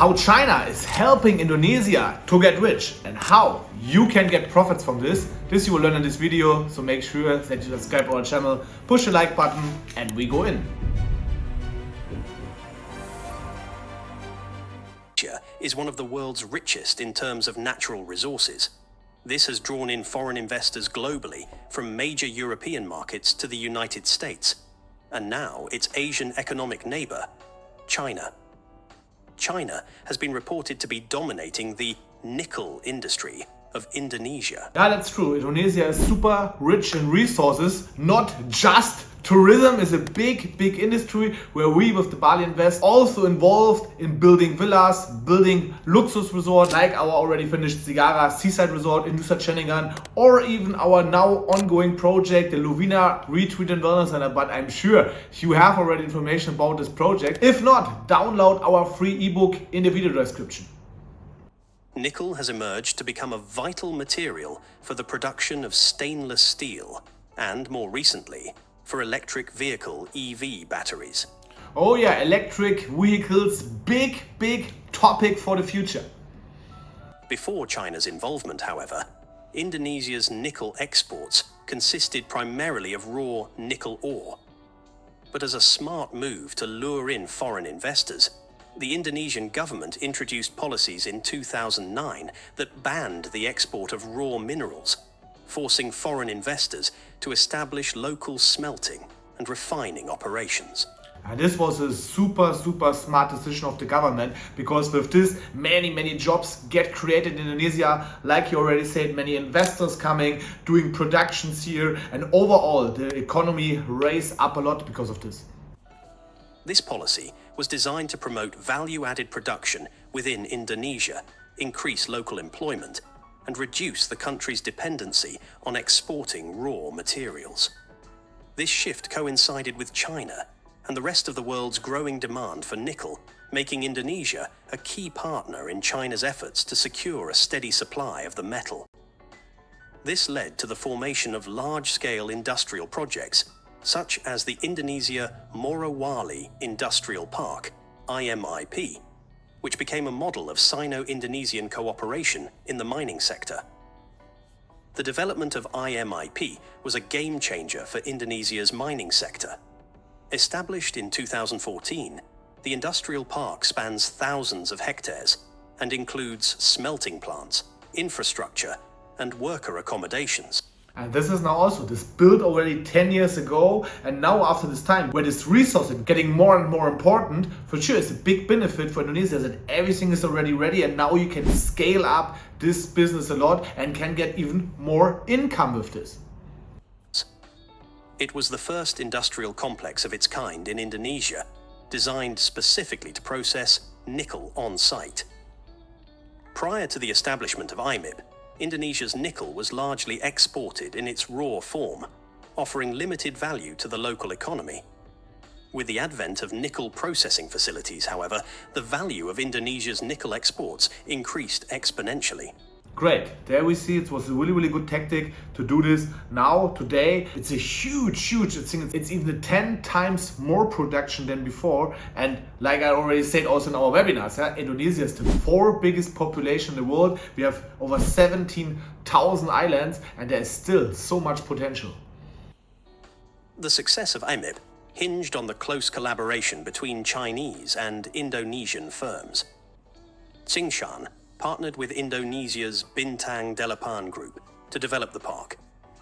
how China is helping Indonesia to get rich and how you can get profits from this. This you will learn in this video, so make sure that you subscribe to our channel, push the like button, and we go in. Indonesia is one of the world's richest in terms of natural resources. This has drawn in foreign investors globally, from major European markets to the United States, and now its Asian economic neighbor, China. China has been reported to be dominating the nickel industry of Indonesia. Yeah, that's true. Indonesia is super rich in resources, not just tourism is a big industry where we with the Bali Invest also involved in building villas, building luxus resorts like our already finished Sigara seaside resort in Nusa Ceningan, or even our now ongoing project, the Lovina Retreat and Wellness Center. But I'm sure you have already information about this project. If not, download our free ebook in the video description. Nickel has emerged to become a vital material for the production of stainless steel and, more recently, for electric vehicle EV batteries. Oh yeah, electric vehicles, big topic for the future. Before China's involvement, however, Indonesia's nickel exports consisted primarily of raw nickel ore. But as a smart move to lure in foreign investors, the Indonesian government introduced policies in 2009 that banned the export of raw minerals, forcing foreign investors to establish local smelting and refining operations. And this was a super smart decision of the government, because with this many jobs get created in Indonesia. Like you already said, many investors coming, doing productions here, and overall the economy raised up a lot because of this. This policy was designed to promote value-added production within Indonesia, increase local employment, and reduce the country's dependency on exporting raw materials. This shift coincided with China and the rest of the world's growing demand for nickel, making Indonesia a key partner in China's efforts to secure a steady supply of the metal. This led to the formation of large-scale industrial projects, such as the Indonesia Morowali Industrial Park, IMIP, which became a model of Sino-Indonesian cooperation in the mining sector. The development of IMIP was a game changer for Indonesia's mining sector. Established in 2014, the industrial park spans thousands of hectares and includes smelting plants, infrastructure, and worker accommodations. And this is now also this built already 10 years ago, and now after this time where this resource is getting more and more important, for sure it's a big benefit for Indonesia that everything is already ready, and now you can scale up this business a lot and can get even more income with this. It was the first industrial complex of its kind in Indonesia, designed specifically to process nickel on site. Prior to the establishment of IMIP, Indonesia's nickel was largely exported in its raw form, offering limited value to the local economy. With the advent of nickel processing facilities, however, the value of Indonesia's nickel exports increased exponentially. Great, there we see it was a really good tactic to do this. Now, today, it's a huge, I think it's even 10 times more production than before. And like I already said also in our webinars, Indonesia is the 4th biggest population in the world. We have over 17,000 islands, and there is still so much potential. The success of IMIP hinged on the close collaboration between Chinese and Indonesian firms. Tsingshan partnered with Indonesia's Bintang Delapan Group to develop the park,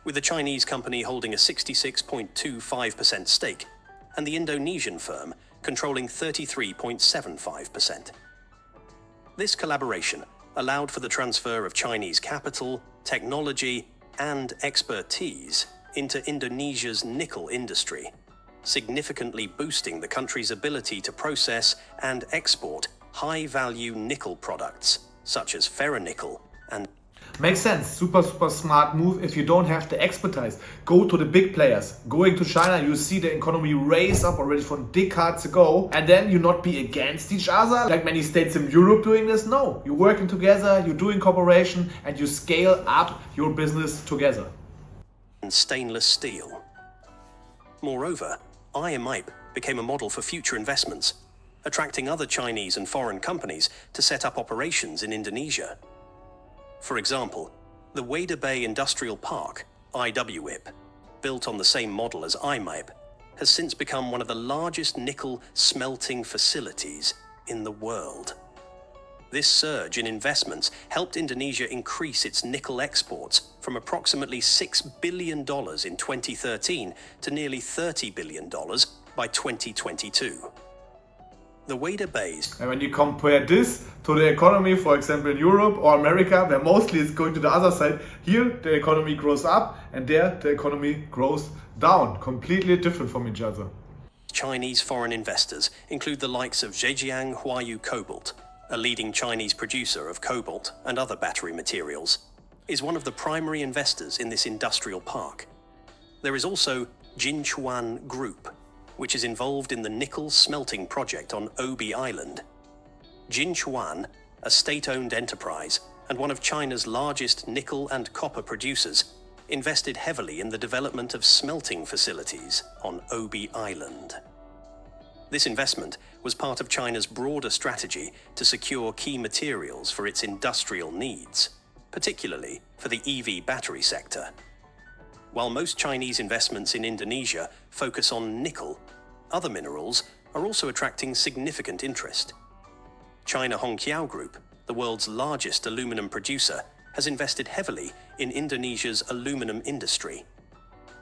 with the Chinese company holding a 66.25% stake and the Indonesian firm controlling 33.75%. This collaboration allowed for the transfer of Chinese capital, technology, and expertise into Indonesia's nickel industry, significantly boosting the country's ability to process and export high-value nickel products, such as ferronickel and... Makes sense. Super smart move. If you don't have the expertise, go to the big players. Going to China, you see the economy raise up already from decades ago, and then you not be against each other like many states in Europe doing this. No, you're working together, you're doing cooperation, and you scale up your business together. And stainless steel. Moreover, IMIP became a model for future investments, attracting other Chinese and foreign companies to set up operations in Indonesia. For example, the Weda Bay Industrial Park, IWIP, built on the same model as IMIP, has since become one of the largest nickel smelting facilities in the world. This surge in investments helped Indonesia increase its nickel exports from approximately $6 billion in 2013 to nearly $30 billion by 2022. The Weda Bays. And when you compare this to the economy, for example, in Europe or America, where mostly it's going to the other side, here the economy grows up and there the economy grows down, completely different from each other. Chinese foreign investors include the likes of Zhejiang Huayu Cobalt, a leading Chinese producer of cobalt and other battery materials, is one of the primary investors in this industrial park. There is also Jinchuan Group, which is involved in the nickel smelting project on Obi Island. Jinchuan, a state-owned enterprise and one of China's largest nickel and copper producers, invested heavily in the development of smelting facilities on Obi Island. This investment was part of China's broader strategy to secure key materials for its industrial needs, particularly for the EV battery sector. While most Chinese investments in Indonesia focus on nickel, other minerals are also attracting significant interest. China Hongqiao Group, the world's largest aluminum producer, has invested heavily in Indonesia's aluminum industry.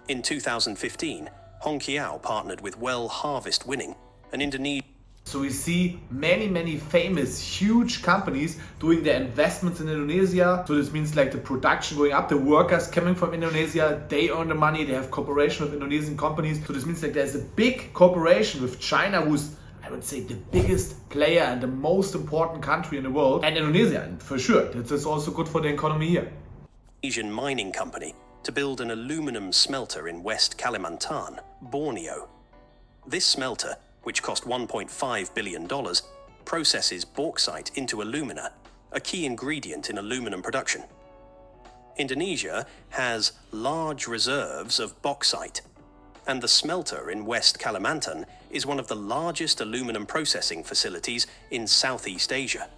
In 2015, Hongqiao partnered with Well Harvest Winning, an Indonesian. So we see many famous huge companies doing their investments in Indonesia. So this means like the production going up, the workers coming from Indonesia, they earn the money, they have cooperation with Indonesian companies. So this means like there's a big cooperation with China, who's, I would say, the biggest player and the most important country in the world, and Indonesia, and for sure this is also good for the economy here. Asian mining company to build an aluminum smelter in West Kalimantan, Borneo. This smelter, which cost $1.5 billion, processes bauxite into alumina, a key ingredient in aluminum production. Indonesia has large reserves of bauxite, and the smelter in West Kalimantan is one of the largest aluminum processing facilities in Southeast Asia.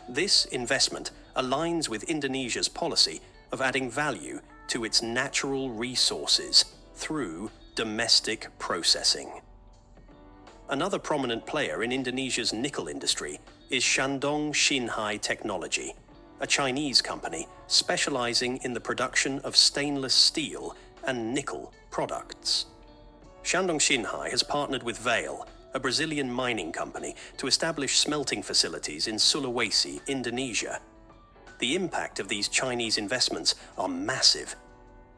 This investment aligns with Indonesia's policy of adding value to its natural resources through domestic processing. Another prominent player in Indonesia's nickel industry is Shandong Xinhai Technology, a Chinese company specializing in the production of stainless steel and nickel products. Shandong Xinhai has partnered with Vale, a Brazilian mining company, to establish smelting facilities in Sulawesi, Indonesia. The impact of these Chinese investments are massive.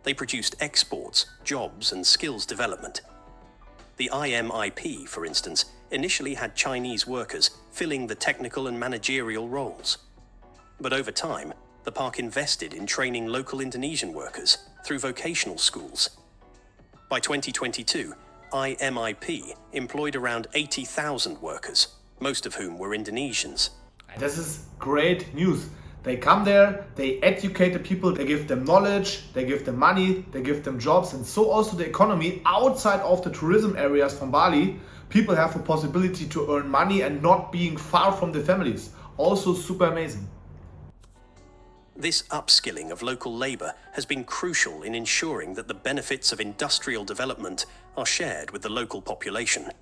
They produced exports, jobs, and skills development. The IMIP, for instance, initially had Chinese workers filling the technical and managerial roles. But over time, the park invested in training local Indonesian workers through vocational schools. By 2022, IMIP employed around 80,000 workers, most of whom were Indonesians. This is great news. They come there, they educate the people, they give them knowledge, they give them money, they give them jobs, and so also the economy outside of the tourism areas from Bali. People have the possibility to earn money and not being far from the families. Also super amazing. This upskilling of local labor has been crucial in ensuring that the benefits of industrial development are shared with the local population.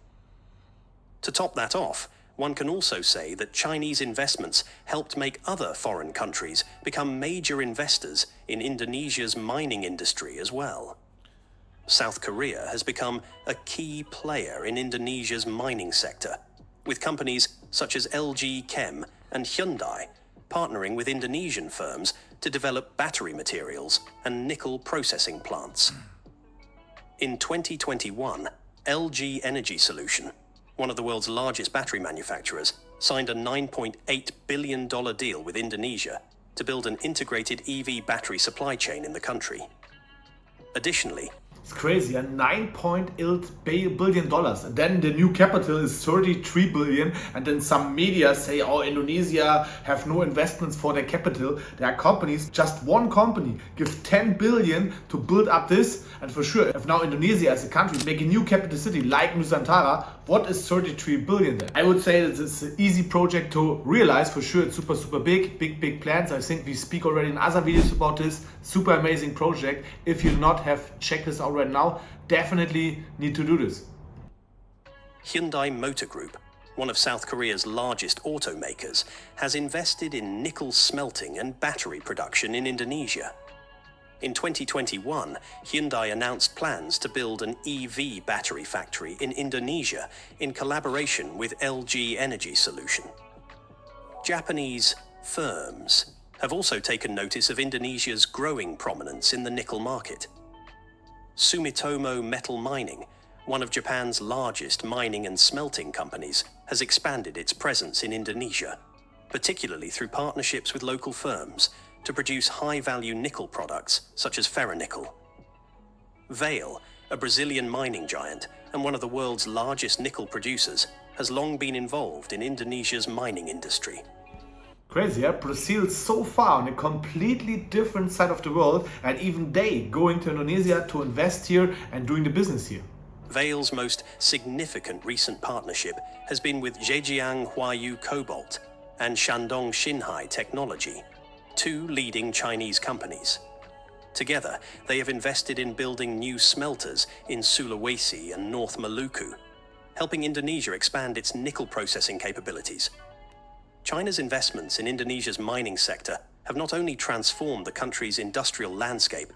To top that off, one can also say that Chinese investments helped make other foreign countries become major investors in Indonesia's mining industry as well. South Korea has become a key player in Indonesia's mining sector, with companies such as LG Chem and Hyundai partnering with Indonesian firms to develop battery materials and nickel processing plants. In 2021, LG Energy Solution, one of the world's largest battery manufacturers, signed a $9.8 billion deal with Indonesia to build an integrated EV battery supply chain in the country. Additionally, It's crazy, $9.8 billion. And then the new capital is 33 billion. And then some media say, oh, Indonesia have no investments for their capital. There are companies, just one company, give 10 billion to build up this. And for sure, if now Indonesia as a country make a new capital city like Nusantara, what is 33 billion then? I would say that it's an easy project to realize. For sure, it's super big plans. I think we speak already in other videos about this. Super amazing project. If you not have checked this out right now, definitely need to do this. Hyundai Motor Group, one of South Korea's largest automakers, has invested in nickel smelting and battery production in Indonesia. In 2021, Hyundai announced plans to build an EV battery factory in Indonesia in collaboration with LG Energy Solution. Japanese firms have also taken notice of Indonesia's growing prominence in the nickel market. Sumitomo Metal Mining, one of Japan's largest mining and smelting companies, has expanded its presence in Indonesia, particularly through partnerships with local firms to produce high-value nickel products such as ferronickel. Vale, a Brazilian mining giant and one of the world's largest nickel producers, has long been involved in Indonesia's mining industry. Crazy, yeah? Brazil so far on a completely different side of the world, and even they going to Indonesia to invest here and doing the business here. Vale's most significant recent partnership has been with Zhejiang Huayu Cobalt and Shandong Xinhai Technology, two leading Chinese companies. Together, they have invested in building new smelters in Sulawesi and North Maluku, helping Indonesia expand its nickel processing capabilities. China's investments in Indonesia's mining sector have not only transformed the country's industrial landscape,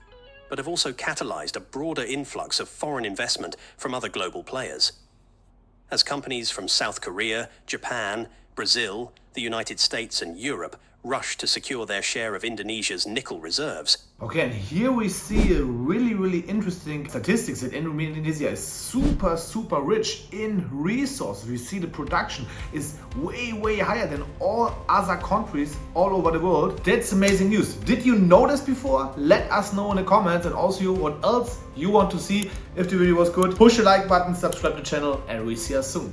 but have also catalyzed a broader influx of foreign investment from other global players. As companies from South Korea, Japan, Brazil, the United States, and Europe rush to secure their share of Indonesia's nickel reserves. Okay, and here we see a really interesting statistics that Indonesia is super rich in resources. We see the production is way higher than all other countries all over the world. That's amazing news. Did you know this before? Let us know in the comments, and also what else you want to see. If the video was good, push the like button, subscribe to the channel, and we see us soon.